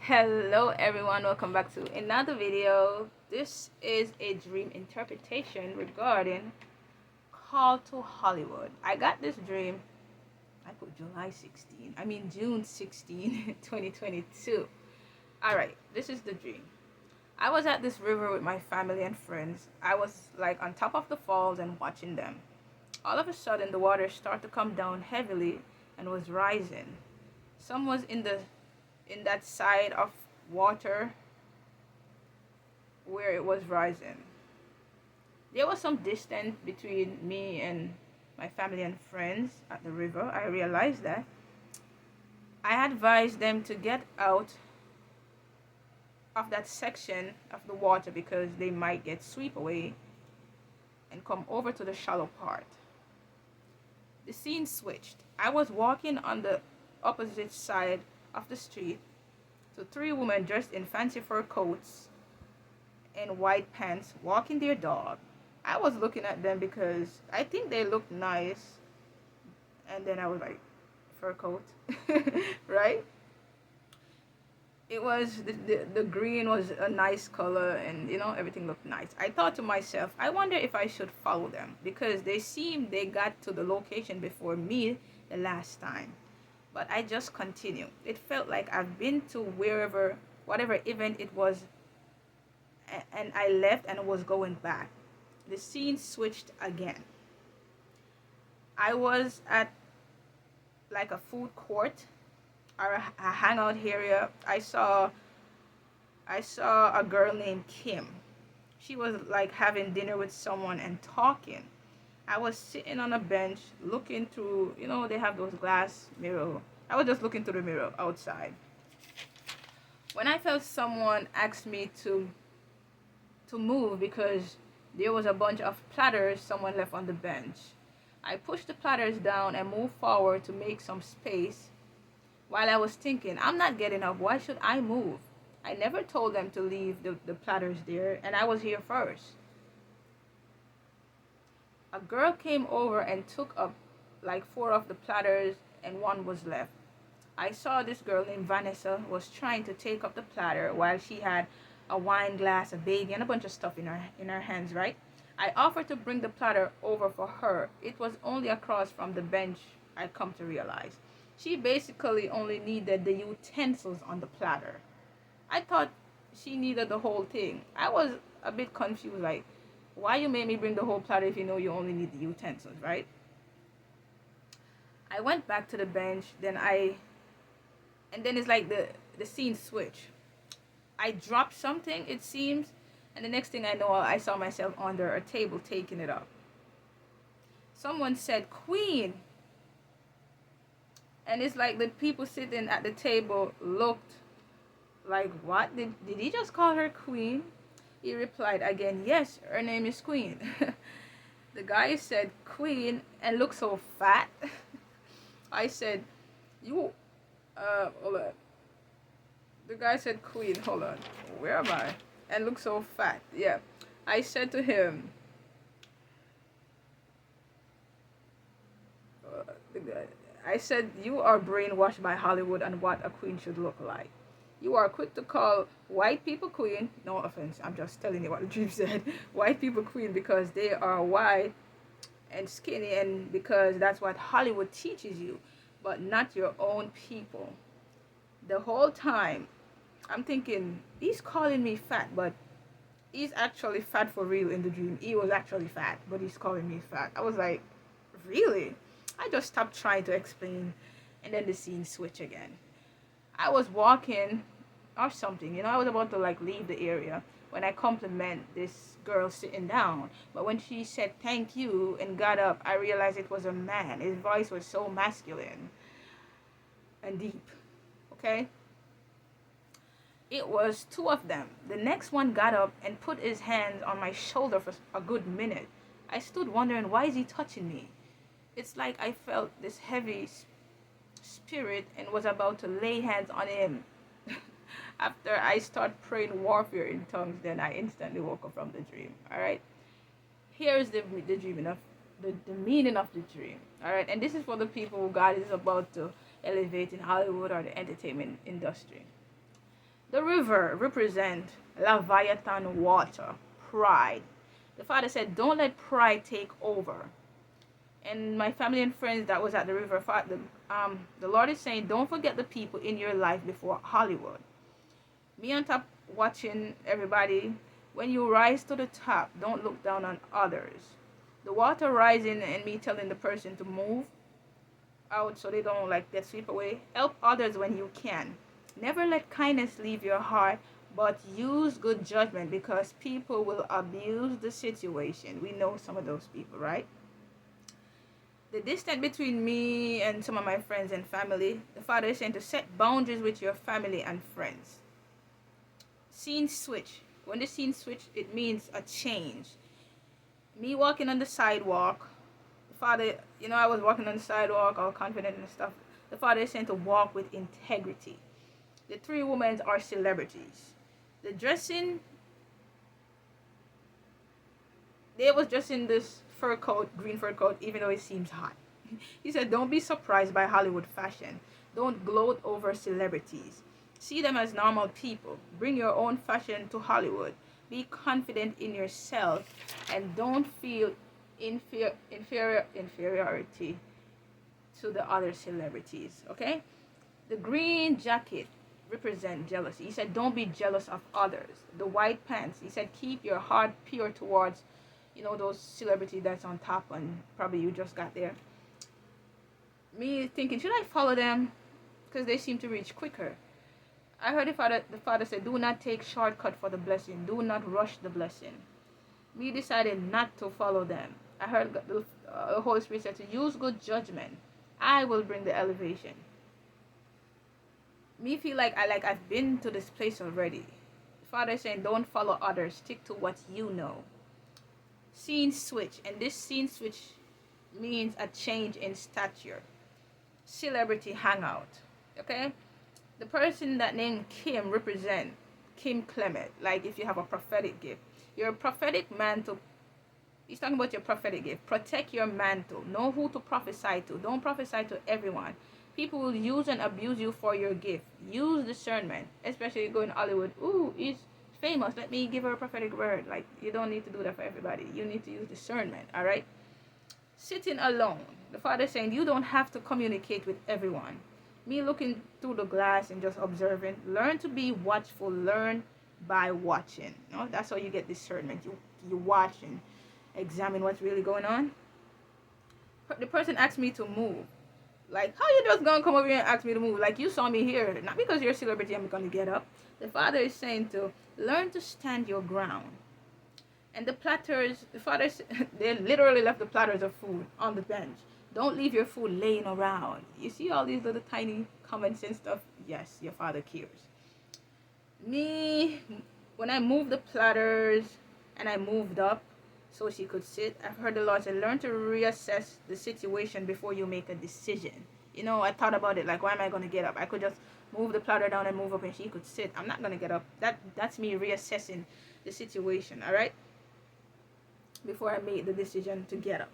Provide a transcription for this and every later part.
Hello everyone, welcome back to another video. This is a dream interpretation regarding Call to Hollywood. I got this dream, I put June 16, 2022. Alright, this is the dream. I was at this river with my family and friends. I was like on top of the falls and watching them. All of a sudden the water started to come down heavily and was rising. Some was in that side of water where it was rising. There was some distance between me and my family and friends at the river. I realized that. I advised them to get out of that section of the water because they might get swept away and come over to the shallow part. The scene switched. I was walking on the opposite side of the street. So three women dressed in fancy fur coats and white pants walking their dog. I was looking at them because I think they looked nice. And then I was like, fur coat, right? It was, the green was a nice color and, everything looked nice. I thought to myself, I wonder if I should follow them because they got to the location before me the last time. But I just continued. It felt like I've been to whatever event it was, and I left and was going back. The scene switched again. I was at like a food court or a hangout area. I saw a girl named Kim. She was like having dinner with someone and talking. I was sitting on a bench looking through, they have those glass mirror. I was just looking through the mirror outside. When I felt someone asked me to move because there was a bunch of platters someone left on the bench. I pushed the platters down and moved forward to make some space. While I was thinking, I'm not getting up. Why should I move? I never told them to leave the platters there, and I was here first. A girl came over and took up like 4 of the platters and 1 was left. I saw this girl named Vanessa was trying to take up the platter while she had a wine glass, a baggie, and a bunch of stuff in her hands, right? I offered to bring the platter over for her. It was only across from the bench, I come to realize. She basically only needed the utensils on the platter. I thought she needed the whole thing. I was a bit confused, like, why you made me bring the whole platter if you know you only need the utensils, right? I went back to the bench, and then it's like the scene switch. I dropped something, it seems, and the next thing I know, I saw myself under a table taking it up. Someone said, Queen. And it's like the people sitting at the table looked like, what? Did he just call her Queen? He replied again, yes, her name is Queen. The guy said, Queen, and looked so fat. I said, hold on. The guy said, Queen, hold on. Where am I? And looked so fat. Yeah. I said to him, I said, you are brainwashed by Hollywood and what a queen should look like. You are quick to call white people queen. No offense, I'm just telling you what the dream said. White people queen because they are white and skinny and because that's what Hollywood teaches you, but not your own people. The whole time, I'm thinking, he's calling me fat, but he's actually fat for real in the dream. He was actually fat, but he's calling me fat. I was like, really? I just stopped trying to explain, and then the scene switched again. I was walking or something, I was about to like leave the area when I compliment this girl sitting down. But when she said thank you and got up, I realized it was a man. His voice was so masculine and deep. Okay? It was 2 of them. The next one got up and put his hands on my shoulder for a good minute. I stood wondering, why is he touching me? It's like I felt this heavy spirit and was about to lay hands on him. After I start praying warfare in tongues, then I instantly woke up from the dream. All right. Here's the dream enough, the meaning of the dream. All right, and this is for the people who God is about to elevate in Hollywood or the entertainment industry. The river represent Leviathan water, pride. The Father said, don't let pride take over. And my family and friends that was at the river, the Lord is saying, don't forget the people in your life before Hollywood. Me on top watching everybody. When you rise to the top, don't look down on others. The water rising and me telling the person to move out so they don't like get swept away. Help others when you can. Never let kindness leave your heart, but use good judgment because people will abuse the situation. We know some of those people, right? The distance between me and some of my friends and family, the Father is saying to set boundaries with your family and friends. Scene switch. When the scene switch, it means a change. Me walking on the sidewalk, the Father, I was walking on the sidewalk, all confident and stuff. The Father is saying to walk with integrity. The three women are celebrities. The dressing, they was dressing this fur coat, green fur coat, even though it seems hot. He said, don't be surprised by Hollywood fashion. Don't gloat over celebrities. See them as normal people. Bring your own fashion to Hollywood. Be confident in yourself and don't feel inferiority to the other celebrities. Okay? The green jacket represent jealousy. He said, don't be jealous of others. The white pants, he said, keep your heart pure towards, those celebrities that's on top and probably you just got there. Me thinking, should I follow them? Because they seem to reach quicker. I heard the Father said, do not take shortcut for the blessing. Do not rush the blessing. Me decided not to follow them. I heard the Holy Spirit said to use good judgment. I will bring the elevation. Me feel like I've been to this place already. The Father is saying, don't follow others. Stick to what you know. Scene switch. And this scene switch means a change in stature. Celebrity hangout. Okay? The person that named Kim represent Kim Clement. Like if you have a prophetic gift. Your prophetic mantle. He's talking about your prophetic gift. Protect your mantle. Know who to prophesy to. Don't prophesy to everyone. People will use and abuse you for your gift. Use discernment. Especially going to Hollywood. Ooh, he's famous. Let me give her a prophetic word. Like, you don't need to do that for everybody. You need to use discernment. Alright? Sitting alone. The Father is saying you don't have to communicate with everyone. Me looking through the glass and just observing. Learn to be watchful. Learn by watching. That's how you get discernment. You watch and examine what's really going on. The person asked me to move. Like, how you just gonna come over here and ask me to move? Like, you saw me here. Not because you're a celebrity I'm gonna get up. The Father is saying to learn to stand your ground. And the platters, the Father, they literally left the platters of food on the bench. Don't leave your food laying around. You see all these little tiny comments and stuff? Yes, your Father cares. Me, when I moved the platters and I moved up so she could sit, I've heard the Lord say, learn to reassess the situation before you make a decision. I thought about it, like, why am I going to get up? I could just move the platter down and move up and she could sit. I'm not going to get up. That's me reassessing the situation, all right? Before I made the decision to get up.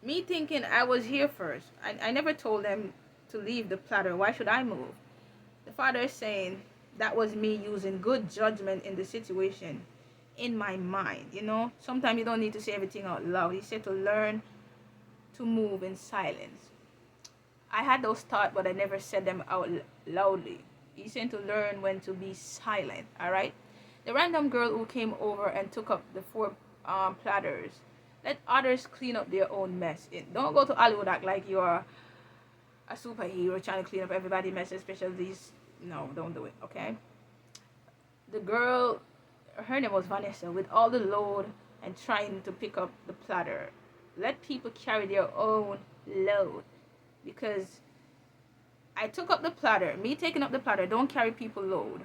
Me thinking I was here first. I never told them to leave the platter. Why should I move? The Father is saying that was me using good judgment in the situation in my mind. Sometimes you don't need to say everything out loud. He said to learn to move in silence. I had those thoughts, but I never said them out loudly. He said to learn when to be silent. All right. The random girl who came over and took up the 4 platters. Let others clean up their own mess. Don't go to Hollywood act like you're a superhero trying to clean up everybody's mess, especially these. No, don't do it. Okay. The girl, her name was Vanessa, with all the load and trying to pick up the platter. Let people carry their own load. Because I took up the platter. Me taking up the platter, don't carry people load.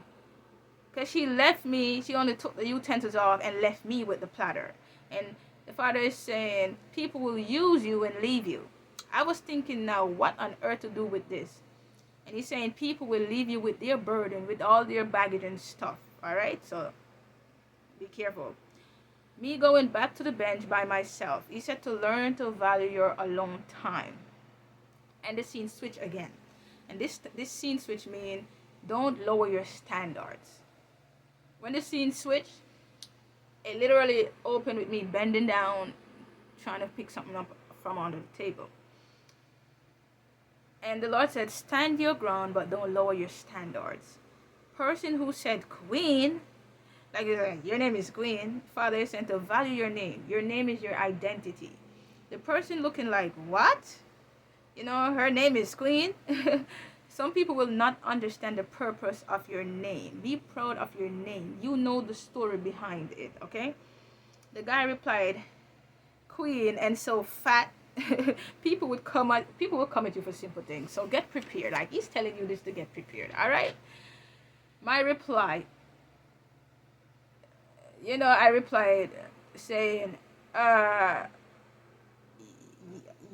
Because she left me, she only took the utensils off and left me with the platter. And the Father is saying, people will use you and leave you. I was thinking now, what on earth to do with this? And he's saying, people will leave you with their burden, with all their baggage and stuff. Alright, so be careful. Me going back to the bench by myself. He said to learn to value your alone time. And the scene switch again. And this scene switch means don't lower your standards. When the scene switched, it literally opened with me bending down, trying to pick something up from under the table. And the Lord said, stand your ground, but don't lower your standards. Person who said queen, like your name is Queen, Father is saying to value your name. Your name is your identity. The person looking like, what? Her name is Queen. Some people will not understand the purpose of your name. Be proud of your name. You know the story behind it, okay? The guy replied, Queen, and so fat. People will come at you for simple things. So get prepared. Like, he's telling you this to get prepared, all right? My reply, I replied saying,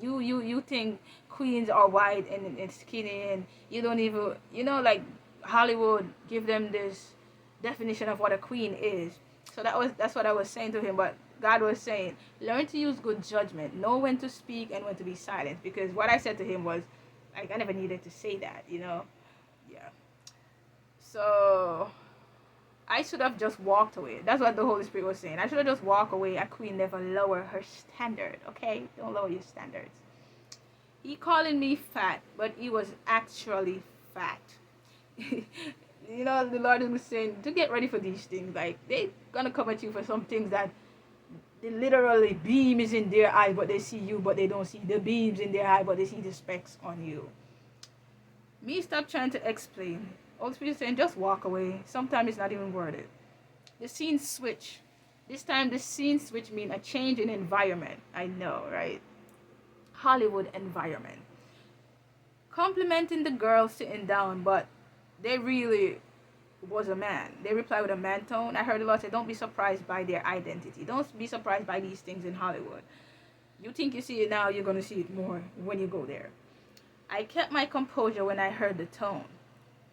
you think queens are white and skinny, and you don't even, like Hollywood give them this definition of what a queen is. So that's what I was saying to him. But God was saying, learn to use good judgment, know when to speak and when to be silent, because what I said to him was, like, I never needed to say that. Yeah. So I should have just walked away. That's what the Holy Spirit was saying. I should have just walked away. A queen never lower her standard, okay? Don't lower your standards. He calling me fat, but he was actually fat. The Lord was saying to get ready for these things. Like, they gonna come at you for some things that they literally beam is in their eye, but they see you, but they don't see the beams in their eye, but they see the specks on you. Me stop trying to explain. Holy Spirit saying, just walk away. Sometimes it's not even worth it. The scene switch. This time the scene switch mean a change in environment. I know, right? Hollywood environment. Complimenting the girl sitting down, but they really was a man. They replied with a man tone. I heard the Lord say, don't be surprised by their identity. Don't be surprised by these things in Hollywood. You think you see it now, you're going to see it more when you go there. I kept my composure when I heard the tone.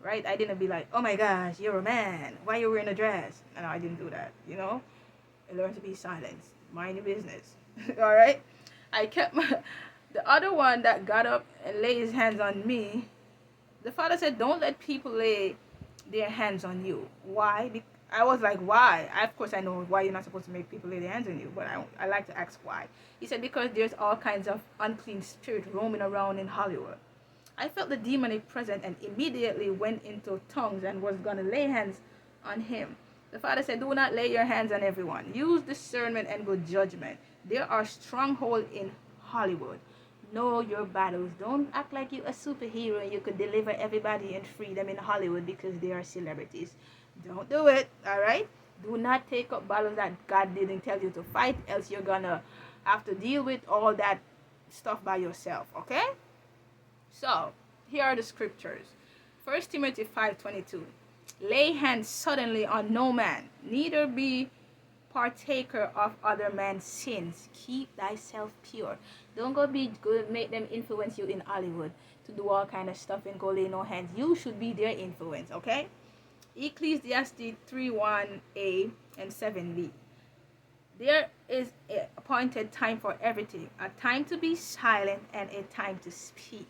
Right? I didn't be like, oh my gosh, you're a man. Why are you wearing a dress? No, I didn't do that. I learned to be silent. Mind your business. All right? I kept the other one that got up and laid his hands on me. The Father said, don't let people lay their hands on you. Why? I was like, why? Of course, I know why you're not supposed to make people lay their hands on you, but I like to ask why. He said, because there's all kinds of unclean spirit roaming around in Hollywood. I felt the demonic presence and immediately went into tongues and was going to lay hands on him. The Father said, do not lay your hands on everyone. Use discernment and good judgment. There are strongholds in Hollywood. Know your battles. Don't act like you're a superhero and you could deliver everybody and free them in Hollywood because they are celebrities. Don't do it, all right? Do not take up battles that God didn't tell you to fight, else you're going to have to deal with all that stuff by yourself, okay? So, here are the scriptures. 1 Timothy 5:22. Lay hands suddenly on no man, neither be partaker of other man's sins. Keep thyself pure. Don't go be good, make them influence you in Hollywood to do all kind of stuff and go lay no hands. You should be their influence, okay? Ecclesiastes 3:1a and 7b. There is an appointed time for everything, a time to be silent and a time to speak.